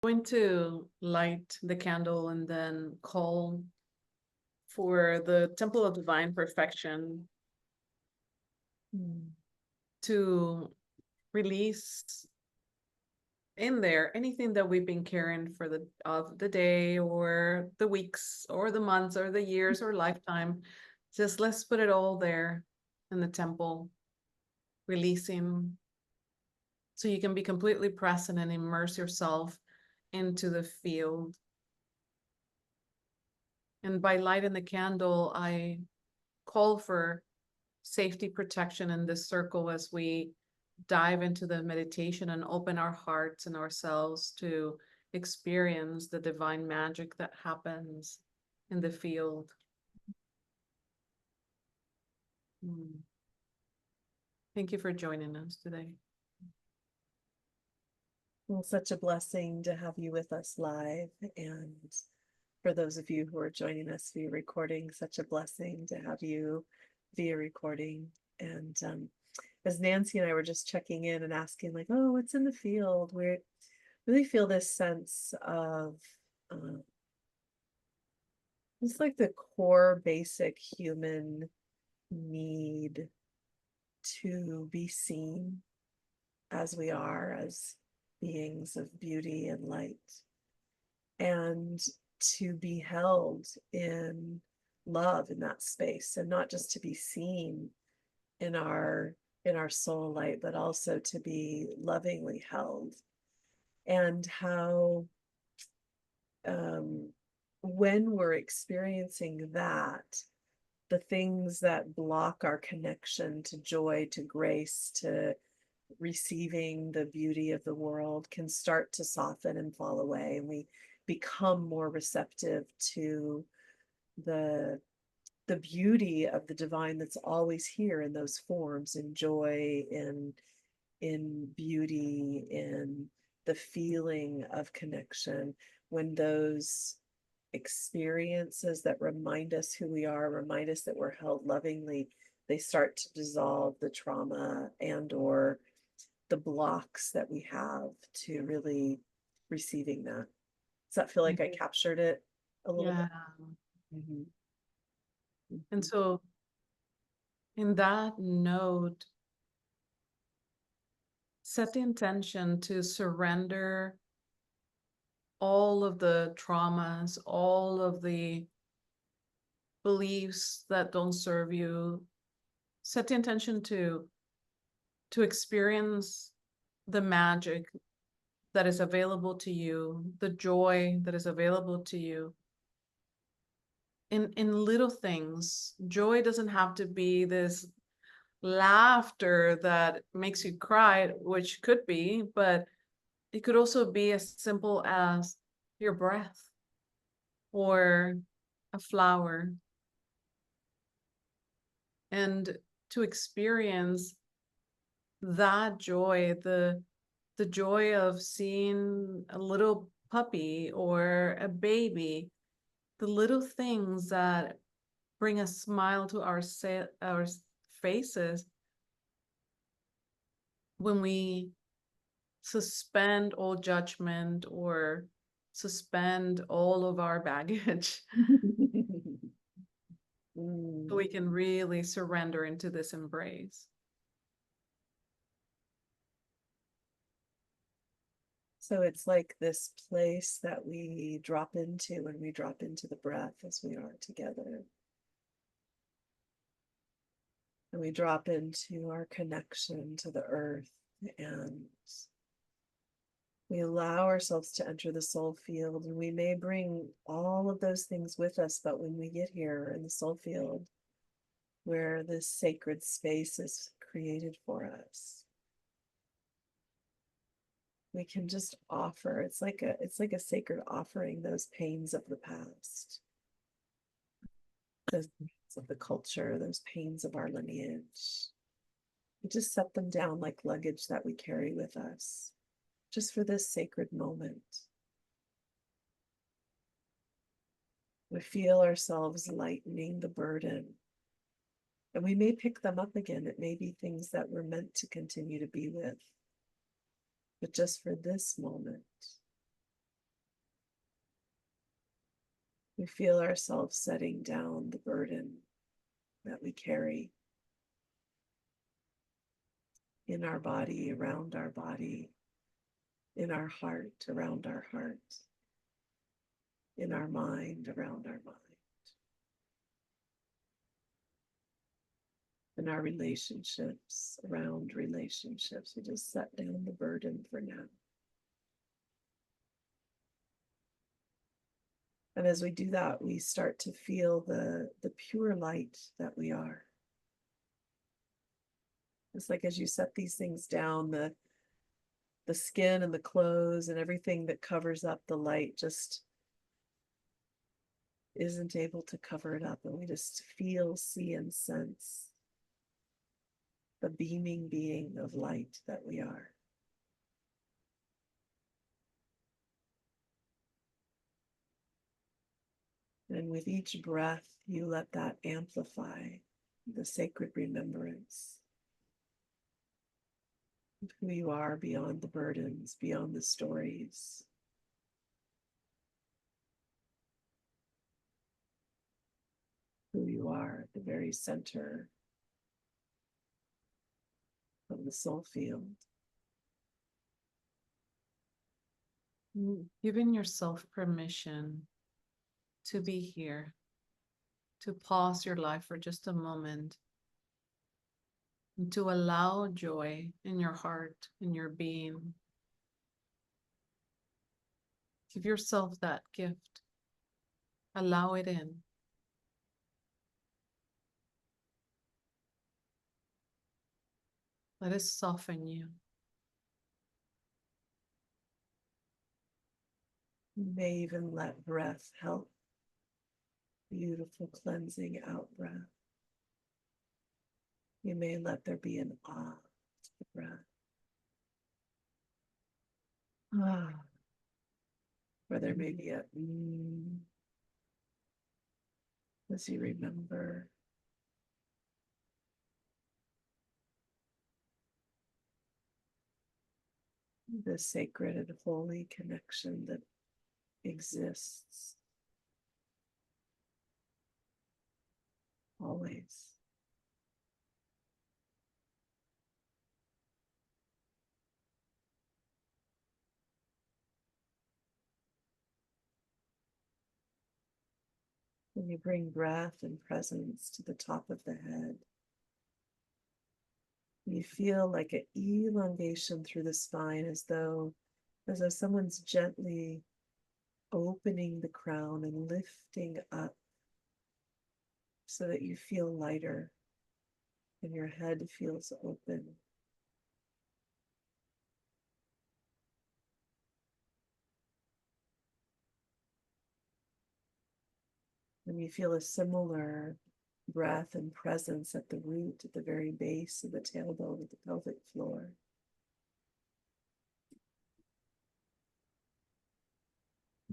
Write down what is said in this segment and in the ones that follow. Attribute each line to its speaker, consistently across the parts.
Speaker 1: Going to light the candle and then call for the temple of divine perfection to release in there anything that we've been carrying for the day or the weeks or the months or the years or lifetime. Just let's put it all there in the temple, releasing so you can be completely present and immerse yourself into the field. And by lighting the candle, I call for safety protection in this circle as we dive into the meditation and open our hearts and ourselves to experience the divine magic that happens in the field. Thank you for joining us today.
Speaker 2: Well, such a blessing to have you with us live. And for those of you who are joining us via recording, such a blessing to have you via recording. And as Nancy and I were just checking in and asking, like, oh, what's in the field? We really feel this sense of it's like the core basic human need to be seen as we are, as beings of beauty and light, and to be held in love in that space, and not just to be seen in our soul light, but also to be lovingly held. And how when we're experiencing that, the things that block our connection to joy, to grace, to receiving the beauty of the world can start to soften and fall away, and we become more receptive to the beauty of the divine that's always here in those forms, in joy, in beauty, in the feeling of connection. When those experiences that remind us who we are, remind us that we're held lovingly, they start to dissolve the trauma and or the blocks that we have to really receiving that. Does that feel like I captured it a little
Speaker 1: Yeah.
Speaker 2: bit? Mm-hmm.
Speaker 1: And so, in that note, set the intention to surrender all of the traumas, all of the beliefs that don't serve you. Set the intention to experience the magic that is available to you, the joy that is available to you in little things. Joy doesn't have to be this laughter that makes you cry, which could be, but it could also be as simple as your breath or a flower. And to experience that joy, the joy of seeing a little puppy or a baby, the little things that bring a smile to our faces when we suspend all judgment or suspend all of our baggage. So we can really surrender into this embrace.
Speaker 2: So it's like this place that we drop into when we drop into the breath as we are together. And we drop into our connection to the earth, and we allow ourselves to enter the soul field. And we may bring all of those things with us, but when we get here in the soul field, where this sacred space is created for us, we can just offer. It's like a sacred offering, those pains of the past, those pains of the culture, those pains of our lineage. We just set them down like luggage that we carry with us, just for this sacred moment. We feel ourselves lightening the burden, and we may pick them up again. It may be things that we're meant to continue to be with, but just for this moment, We feel ourselves setting down the burden that we carry in our body, around our body, in our heart, around our heart, in our mind, around our mind, in our relationships, around relationships. We just set down the burden for now. And as we do that, we start to feel the pure light that we are. It's like as you set these things down, the skin and the clothes and everything that covers up the light just isn't able to cover it up. And we just feel, see, and sense the beaming being of light that we are. And with each breath, you let that amplify the sacred remembrance of who you are beyond the burdens, beyond the stories. Who you are at the very center of the soul field.
Speaker 1: Giving yourself permission to be here, to pause your life for just a moment, and to allow joy in your heart, in your being. Give yourself that gift. Allow it in. Let it soften you.
Speaker 2: You may even let breath help. Beautiful cleansing out breath. You may let there be an ah to the breath. Ah. Or there may be a as you remember the sacred and holy connection that exists always. When you bring breath and presence to the top of the head, you feel like an elongation through the spine as though someone's gently opening the crown and lifting up so that you feel lighter and your head feels open. And you feel a similar breath and presence at the root, at the very base of the tailbone of the pelvic floor.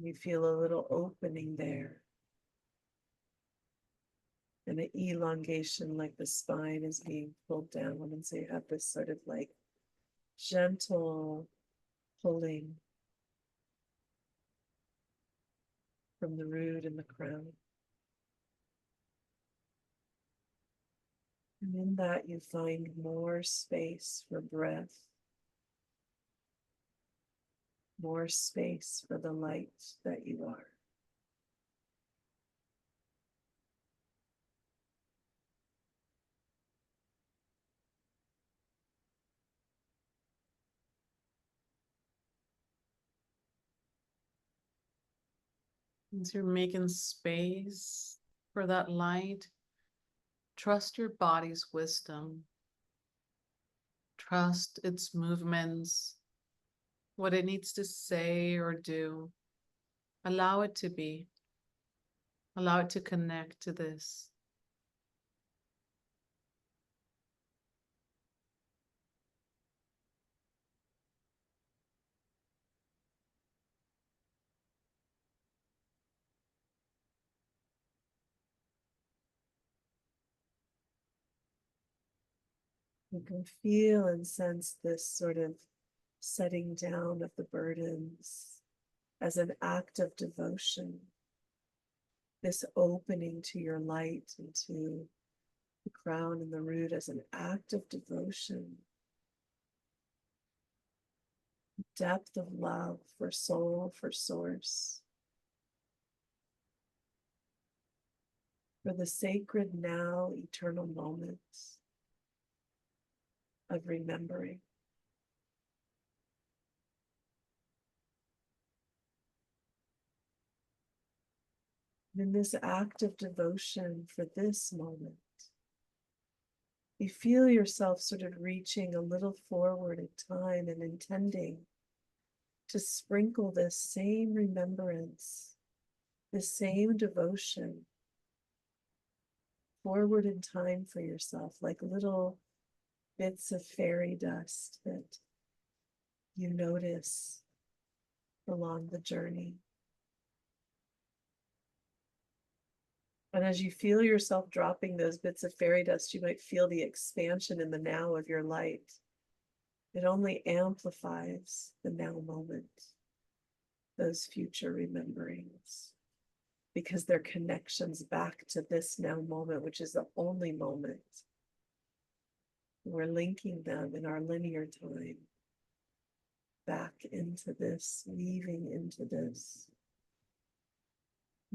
Speaker 2: You feel a little opening there and an elongation like the spine is being pulled down. And so you have this sort of like gentle pulling from the root and the crown. And in that you find more space for breath, more space for the light that you are.
Speaker 1: As you're making space for that light, trust your body's wisdom. Trust its movements, what it needs to say or do. Allow it to be. Allow it to connect to this.
Speaker 2: You can feel and sense this sort of setting down of the burdens as an act of devotion. this opening to your light and to the crown and the root as an act of devotion, depth of love for soul, for source, for the sacred now eternal moments of remembering. In this act of devotion for this moment, you feel yourself sort of reaching a little forward in time and intending to sprinkle this same remembrance, this same devotion forward in time for yourself, like little bits of fairy dust that you notice along the journey. And as you feel yourself dropping those bits of fairy dust, you might feel the expansion in the now of your light. It only amplifies the now moment, those future rememberings, because they're connections back to this now moment, which is the only moment. We're linking them in our linear time back into this, weaving into this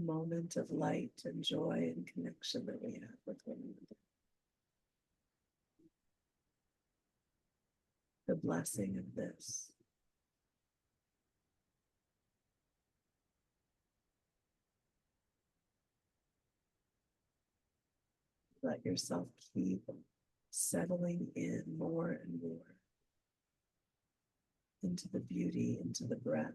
Speaker 2: moment of light and joy and connection that we have with one another. The blessing of this. Let yourself keep settling in more and more into the beauty, into the breath.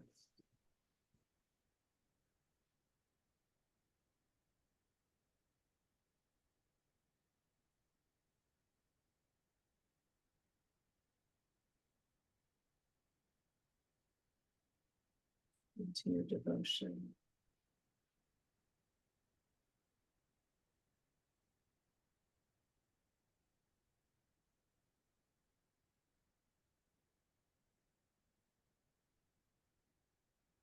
Speaker 2: Into your devotion.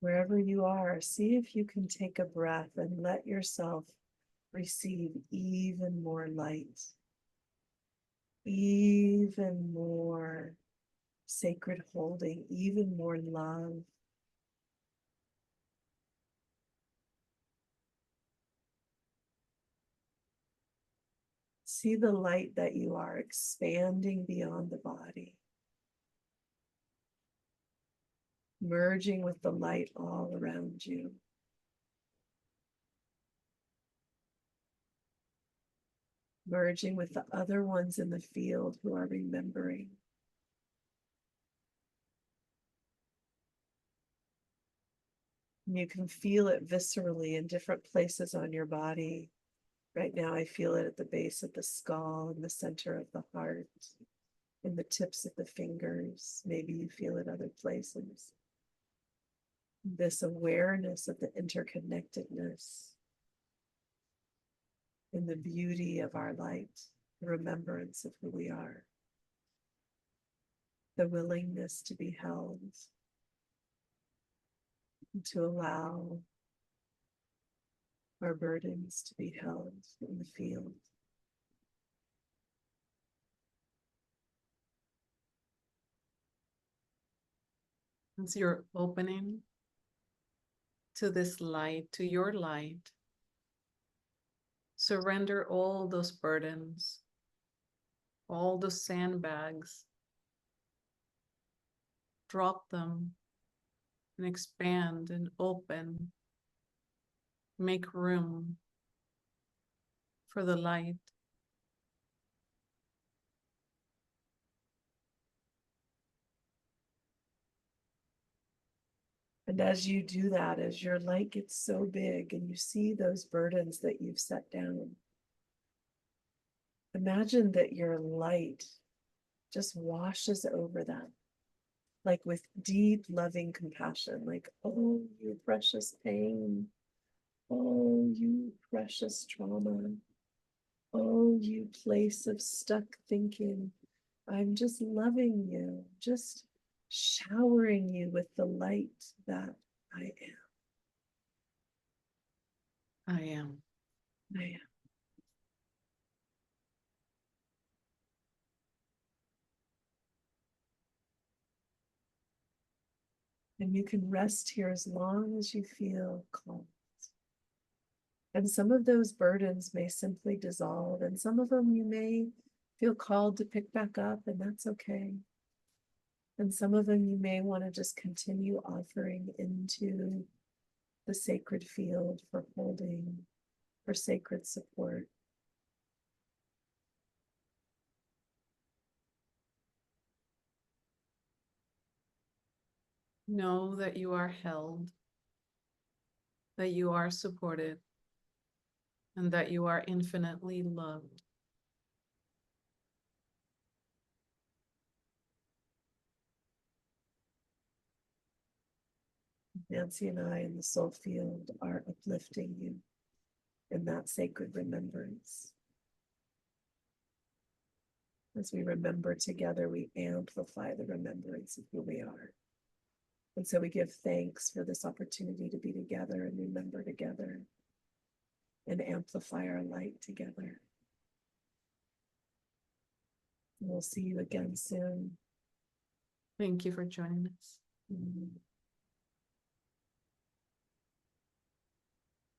Speaker 2: Wherever you are, see if you can take a breath and let yourself receive even more light, even more sacred holding, even more love. See the light that you are expanding beyond the body, merging with the light all around you. Merging with the other ones in the field who are remembering. And you can feel it viscerally in different places on your body. Right now, I feel it at the base of the skull, in the center of the heart, in the tips of the fingers. Maybe you feel it other places. This awareness of the interconnectedness in the beauty of our light, the remembrance of who we are, the willingness to be held, and to allow our burdens to be held in the field.
Speaker 1: As you're opening to this light, to your light, surrender all those burdens, all those sandbags. Drop them and expand and open. Make room for the light.
Speaker 2: And as you do that, as your light gets so big and you see those burdens that you've set down, imagine that your light just washes over them, like with deep, loving compassion, like, oh, you precious pain. Oh, you precious trauma. Oh, you place of stuck thinking. I'm just loving you, just showering you with the light that I am.
Speaker 1: I am.
Speaker 2: Yeah. And you can rest here as long as you feel calm. And some of those burdens may simply dissolve, and some of them you may feel called to pick back up, and that's okay. And some of them you may want to just continue offering into the sacred field for holding, for sacred support.
Speaker 1: Know that you are held, that you are supported, and that you are infinitely loved.
Speaker 2: Nancy and I in the soul field are uplifting you in that sacred remembrance. As we remember together, we amplify the remembrance of who we are. And so we give thanks for this opportunity to be together and remember together and amplify our light together. And we'll see you again soon.
Speaker 1: Thank you for joining us.
Speaker 2: Mm-hmm.